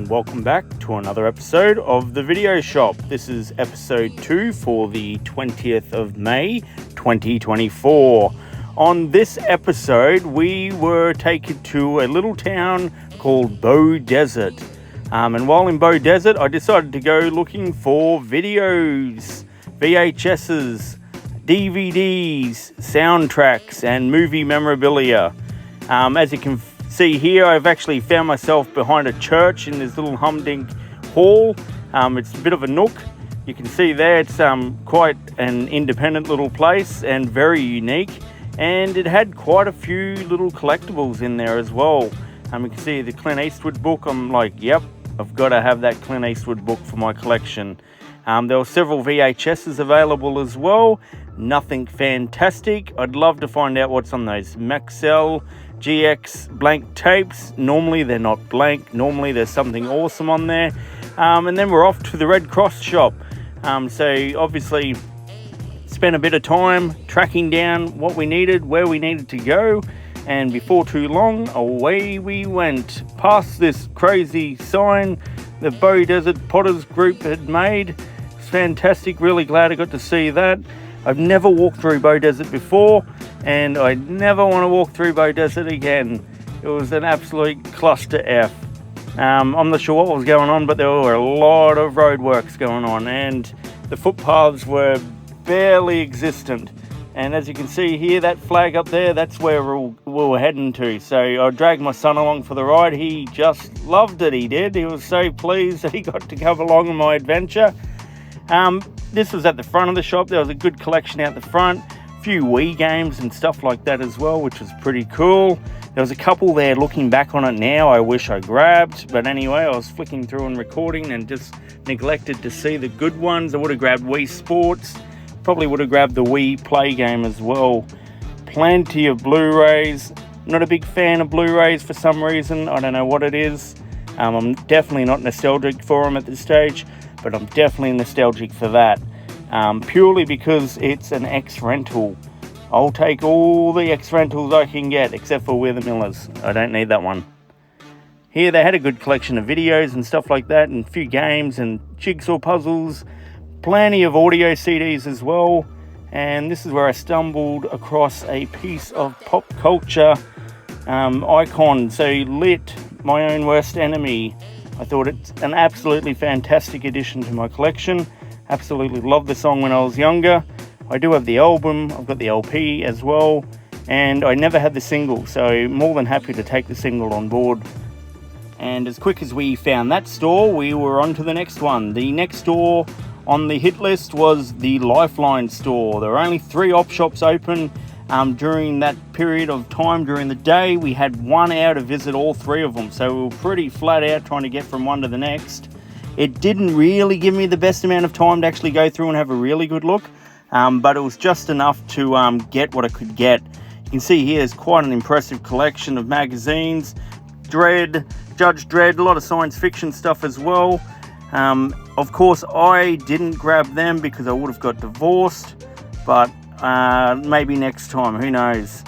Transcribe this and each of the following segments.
and welcome back to another episode of the Video Shop. This is episode 2 for the 20th of May 2024. On this episode we were taken to a little town called Beaudesert. And while in Beaudesert I decided to go looking for videos, VHSs, DVDs, soundtracks and movie memorabilia. As you can see here, I've actually found myself behind a church in this little humding hall. It's a bit of a nook. You can see there it's quite an independent little place and very unique, and it had quite a few little collectibles in there as well. You can see the Clint Eastwood book. I'm like, yep, I've got to have that Clint Eastwood book for my collection. There were several VHSs available as well. Nothing fantastic. I'd love to find out what's on those Maxell GX blank tapes. Normally they're not blank. Normally there's something awesome on there. And then we're off to the Red Cross shop. So obviously spent a bit of time tracking down what we needed, where we needed to go. And before too long, away we went. Past this crazy sign the Beaudesert Potters Group had made. It's fantastic. Really glad I got to see that. I've never walked through Beaudesert before, and I never want to walk through Beaudesert again. It was an absolute cluster F. I'm not sure what was going on, but there were a lot of roadworks going on, and the footpaths were barely existent. And as you can see here, that flag up there, that's where we were heading to. So I dragged my son along for the ride. He just loved it, he did. He was so pleased that he got to come along on my adventure. This was at the front of the shop. There was a good collection out the front. A few Wii games and stuff like that as well, which was pretty cool. There was a couple there, looking back on it now, I wish I grabbed. But anyway, I was flicking through and recording and just neglected to see the good ones. I would have grabbed Wii Sports. Probably would have grabbed the Wii Play game as well. Plenty of Blu-rays. Not a big fan of Blu-rays for some reason. I don't know what it is. I'm definitely not nostalgic for them at this stage, but I'm definitely nostalgic for that. Purely because it's an X-rental. I'll take all the X-rentals I can get, except for We're the Millers. I don't need that one. Here they had a good collection of videos and stuff like that, and a few games and jigsaw puzzles. Plenty of audio CDs as well, and this is where I stumbled across a piece of pop culture icon. So Lit, My Own Worst Enemy. I thought it's an absolutely fantastic addition to my collection. Absolutely loved the song when I was younger. I do have the album, I've got the LP as well, and I never had the single, so more than happy to take the single on board. And as quick as we found that store, we were on to the next one. The next store on the hit list was the Lifeline store. There were only 3 op shops open during that period of time during the day. We had 1 hour to visit all 3 of them, so we were pretty flat out trying to get from one to the next. It didn't really give me the best amount of time to actually go through and have a really good look, but it was just enough to get what I could get. You can see here there's quite an impressive collection of magazines. Dredd, Judge Dredd, a lot of science fiction stuff as well. Of course, I didn't grab them because I would have got divorced, but maybe next time, who knows.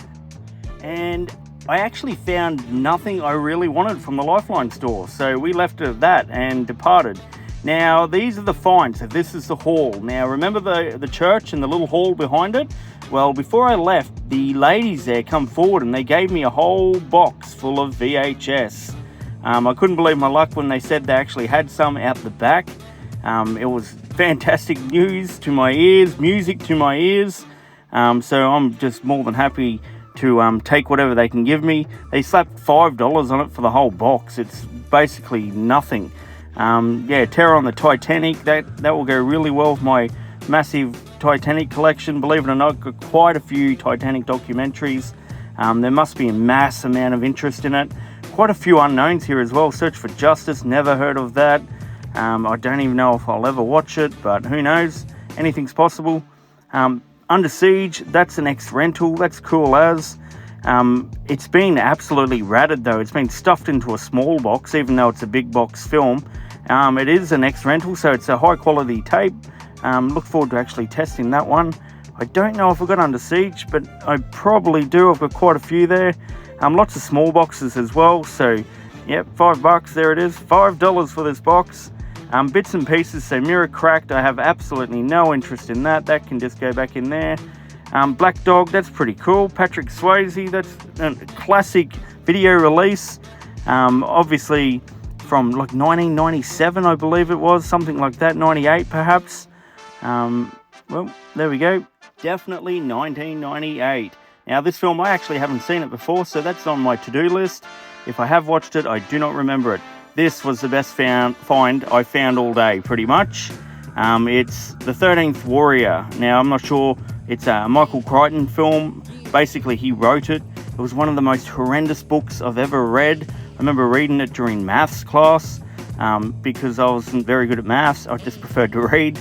And I actually found nothing I really wanted from the Lifeline store, so we left it at that and departed. Now, these are the finds. So this is the hall. Now, remember the church and the little hall behind it? Well, before I left, the ladies there come forward and they gave me a whole box full of VHS. I couldn't believe my luck when they said they actually had some out the back. It was fantastic news to my ears, music to my ears. So I'm just more than happy to take whatever they can give me. They slapped $5 on it for the whole box. It's basically nothing. Terror on the Titanic, that will go really well with my massive Titanic collection. Believe it or not, I've got quite a few Titanic documentaries. There must be a mass amount of interest in it. Quite a few unknowns here as well. Search for Justice, never heard of that. I don't even know if I'll ever watch it, but who knows? Anything's possible. Under Siege, that's an X-rental. That's cool as. It's been absolutely ratted though. It's been stuffed into a small box, even though it's a big box film. It is an X-rental, so it's a high quality tape. Look forward to actually testing that one. I don't know if I've got Under Siege, but I probably do. I've got quite a few there. Lots of small boxes as well, so Yep, $5. There it is. $5 for this box. Bits and pieces, so mirror cracked. I have absolutely no interest in that. That can just go back in there. Black Dog, that's pretty cool. Patrick Swayze, that's a classic video release. Obviously from like 1997, I believe it was, something like that, 98 perhaps. Well, there we go. Definitely 1998. Now this film, I actually haven't seen it before, so that's on my to-do list. If I have watched it, I do not remember it. This was the best find I found all day, pretty much. It's The 13th Warrior. Now, I'm not sure, it's a Michael Crichton film. Basically, he wrote it. It was one of the most horrendous books I've ever read. I remember reading it during maths class because I wasn't very good at maths. I just preferred to read.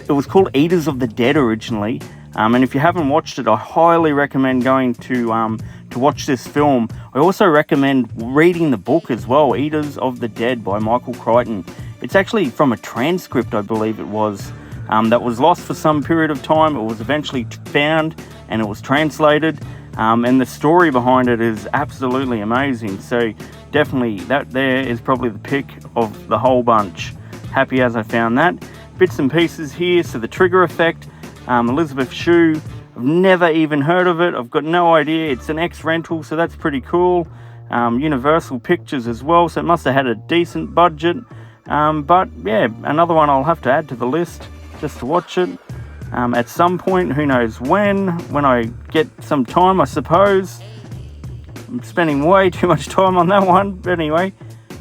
It was called Eaters of the Dead originally. And if you haven't watched it, I highly recommend going to watch this film. I also recommend reading the book as well, Eaters of the Dead by Michael Crichton. It's actually from a transcript, I believe it was, that was lost for some period of time. It was eventually found and it was translated. And the story behind it is absolutely amazing. So definitely that there is probably the pick of the whole bunch. Happy as I found that. Bits and pieces here. So the Trigger Effect, Elizabeth Shue. I've never even heard of it. I've got no idea. It's an ex-rental, so that's pretty cool. Universal Pictures as well, so it must have had a decent budget. But yeah, another one I'll have to add to the list just to watch it at some point. Who knows when I get some time, I suppose. I'm spending way too much time on that one. But anyway,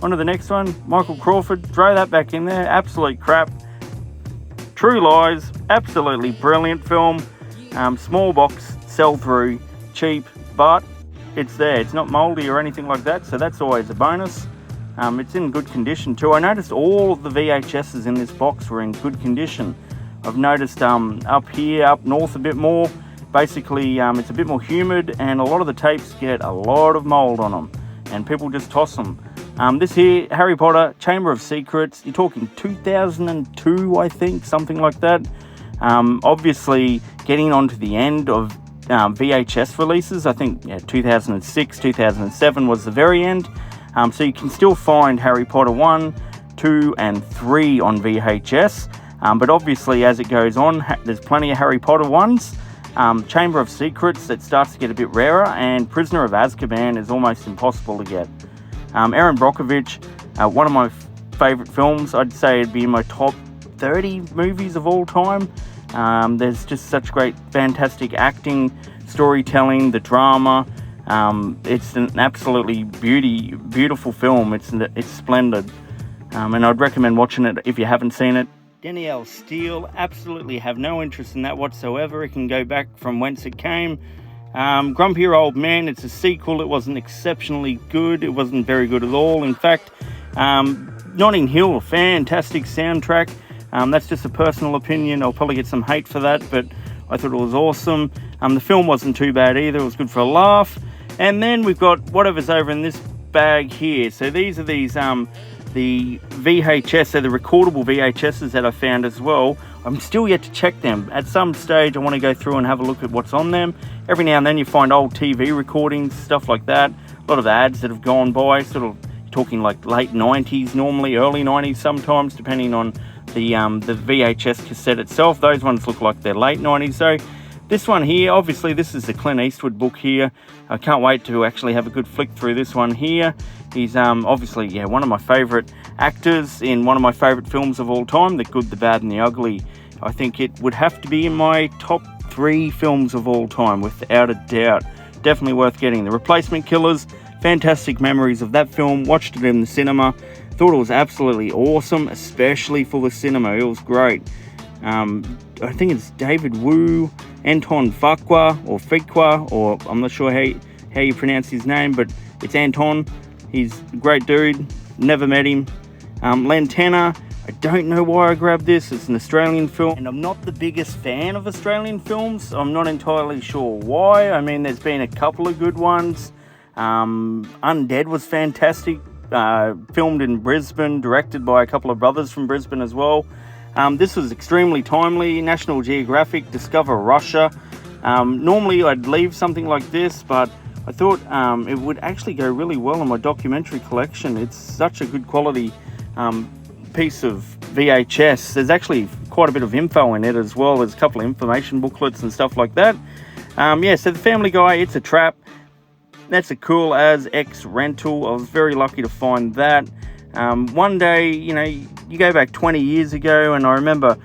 on to the next one. Michael Crawford, throw that back in there. Absolute crap. True Lies, absolutely brilliant film. Small box, sell through, cheap, but it's there. It's not moldy or anything like that, so that's always a bonus. It's in good condition too. I noticed all of the VHSs in this box were in good condition. I've noticed up here, up north a bit more, basically it's a bit more humid and a lot of the tapes get a lot of mold on them and people just toss them. This here, Harry Potter, Chamber of Secrets, you're talking 2002, I think, something like that. Obviously, getting on to the end of VHS releases, I think 2006, 2007 was the very end. So you can still find Harry Potter 1, 2 and 3 on VHS. But obviously, as it goes on, there's plenty of Harry Potter ones. Chamber of Secrets, that starts to get a bit rarer, and Prisoner of Azkaban is almost impossible to get. Erin Brockovich, one of my favourite films. I'd say it'd be in my top 30 movies of all time. There's just such great, fantastic acting, storytelling, the drama. It's an absolutely beautiful film. It's splendid. And I'd recommend watching it if you haven't seen it. Danielle Steele, absolutely have no interest in that whatsoever. It can go back from whence it came. Grumpier Old Man, it's a sequel. It wasn't exceptionally good. It wasn't very good at all. In fact, Notting Hill, a fantastic soundtrack. That's just a personal opinion. I'll probably get some hate for that, but I thought it was awesome. The film wasn't too bad either. It was good for a laugh. And then we've got whatever's over in this bag here. So these are the VHS, so the recordable VHSs that I found as well. I'm still yet to check them. At some stage, I want to go through and have a look at what's on them. Every now and then you find old TV recordings, stuff like that. A lot of ads that have gone by, sort of talking like late 90s normally, early 90s sometimes, depending on the VHS cassette itself. Those ones look like they're late 90s. So this one here, obviously this is the Clint Eastwood book here. I can't wait to actually have a good flick through this one here. He's obviously, one of my favourite actors in one of my favourite films of all time, The Good, the Bad and the Ugly. I think it would have to be in my top 3 films of all time, without a doubt. Definitely worth getting. The Replacement Killers, fantastic memories of that film. Watched it in the cinema. Thought it was absolutely awesome, especially for the cinema. It was great. I think it's David Wu, Anton Fuqua, or I'm not sure how you pronounce his name, but it's Anton. He's a great dude. Never met him. Lantana, I don't know why I grabbed this. It's an Australian film, and I'm not the biggest fan of Australian films. I'm not entirely sure why. I mean, there's been a couple of good ones. Undead was fantastic. Filmed in Brisbane, directed by a couple of brothers from Brisbane as well. This was extremely timely. National Geographic, Discover Russia. Normally I'd leave something like this, but I thought it would actually go really well in my documentary collection. It's such a good quality piece of VHS. There's actually quite a bit of info in it as well. There's a couple of information booklets and stuff like that. So the Family Guy, It's a Trap. That's a cool as X rental. I was very lucky to find that. One day, you go back 20 years ago, and I remember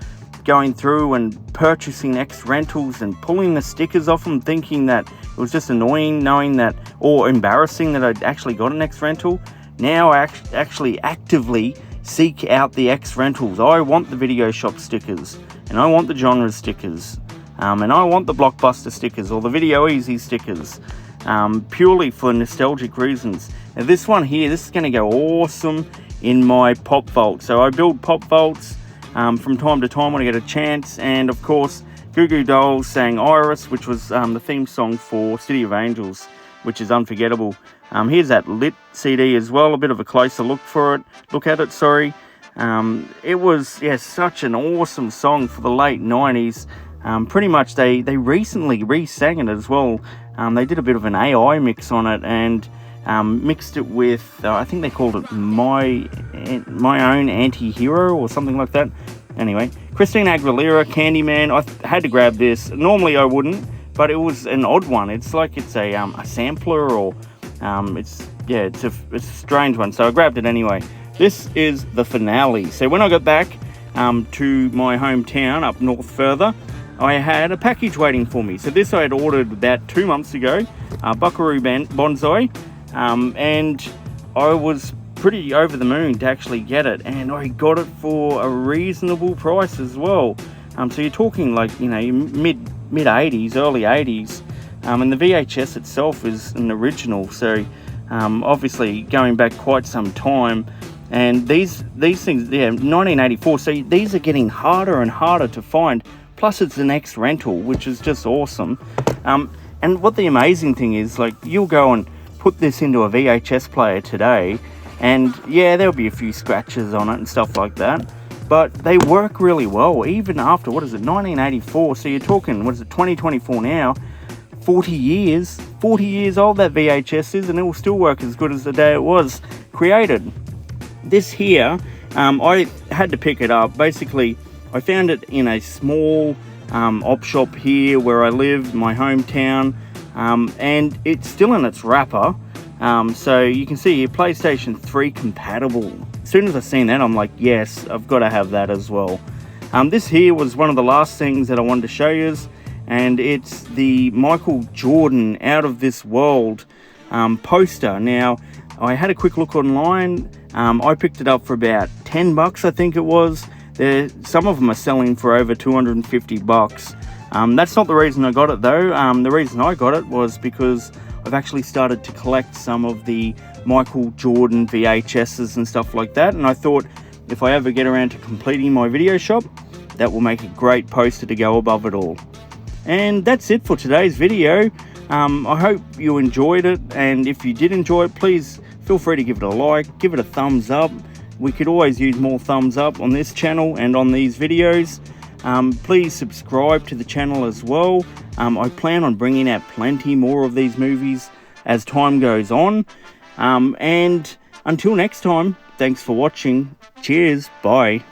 going through and purchasing X rentals and pulling the stickers off them, thinking that it was just annoying knowing that, or embarrassing that I'd actually got an X rental. Now I actually actively seek out the X rentals. I want the video shop stickers, and I want the genre stickers, and I want the Blockbuster stickers or the Video Easy stickers. Purely for nostalgic reasons. Now this one here, this is going to go awesome in my pop vault. So I build pop vaults from time to time when I get a chance, and of course Goo Goo Dolls sang Iris, which was the theme song for City of Angels, which is unforgettable. Here's that lit CD as well, a bit of a closer look at it. It was such an awesome song for the late 90s. Pretty much they recently re-sang it as well. They did a bit of an AI mix on it and mixed it with, I think they called it My Own Anti-Hero or something like that. Anyway, Christina Aguilera, Candyman. I had to grab this. Normally I wouldn't, but it was an odd one. It's like it's a sampler, or it's a strange one. So I grabbed it anyway. This is the finale. So when I got back to my hometown up north further, I had a package waiting for me. So this I had ordered about 2 months ago, Buckaroo Bonsai, and I was pretty over the moon to actually get it, and I got it for a reasonable price as well. So you're talking like, mid 80s, early 80s, and the VHS itself is an original, so obviously going back quite some time. And these things, 1984, so these are getting harder and harder to find. Plus it's an X rental, which is just awesome. And what the amazing thing is, like, you'll go and put this into a VHS player today, and there'll be a few scratches on it and stuff like that, but they work really well, even after, 1984, so you're talking, 2024 now, 40 years old that VHS is, and it will still work as good as the day it was created. This here, I had to pick it up. Basically, I found it in a small op shop here where I live, my hometown, and it's still in its wrapper. So you can see here, PlayStation 3 compatible. As soon as I seen that, I'm like, yes, I've got to have that as well. This here was one of the last things that I wanted to show you, and it's the Michael Jordan Out of This World poster. Now, I had a quick look online. I picked it up for about $10, I think it was. Some of them are selling for over $250. That's not the reason I got it though. The reason I got it was because I've actually started to collect some of the Michael Jordan VHSs and stuff like that, and I thought if I ever get around to completing my video shop, that will make a great poster to go above it all. And that's it for today's video. I hope you enjoyed it, and if you did enjoy it, please feel free to give it a like, give it a thumbs up. We could always use more thumbs up on this channel and on these videos. Please subscribe to the channel as well. I plan on bringing out plenty more of these movies as time goes on. And until next time, thanks for watching. Cheers, bye.